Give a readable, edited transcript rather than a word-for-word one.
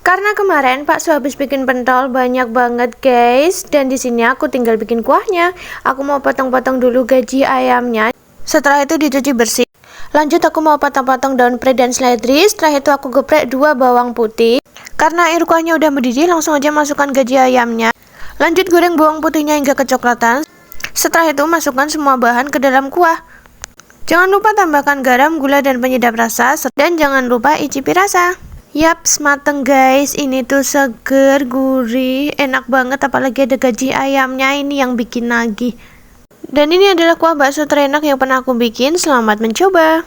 Karena kemarin Pak Su habis bikin pentol banyak banget guys, dan di sini aku tinggal bikin kuahnya. Aku mau potong-potong dulu gaji ayamnya. Setelah itu dicuci bersih. Lanjut aku mau potong-potong daun pre dan seledri. Setelah itu aku geprek 2 bawang putih. Karena air kuahnya udah mendidih, langsung aja masukkan gaji ayamnya. Lanjut goreng bawang putihnya hingga kecoklatan. Setelah itu masukkan semua bahan ke dalam kuah. Jangan lupa tambahkan garam, gula, dan penyedap rasa. Dan jangan lupa icipi rasa. Yaps, mateng guys. Ini tuh seger, gurih, enak banget. Apalagi ada gaji ayamnya, ini yang bikin nagih. Dan ini adalah kuah bakso terenak yang pernah aku bikin. Selamat mencoba.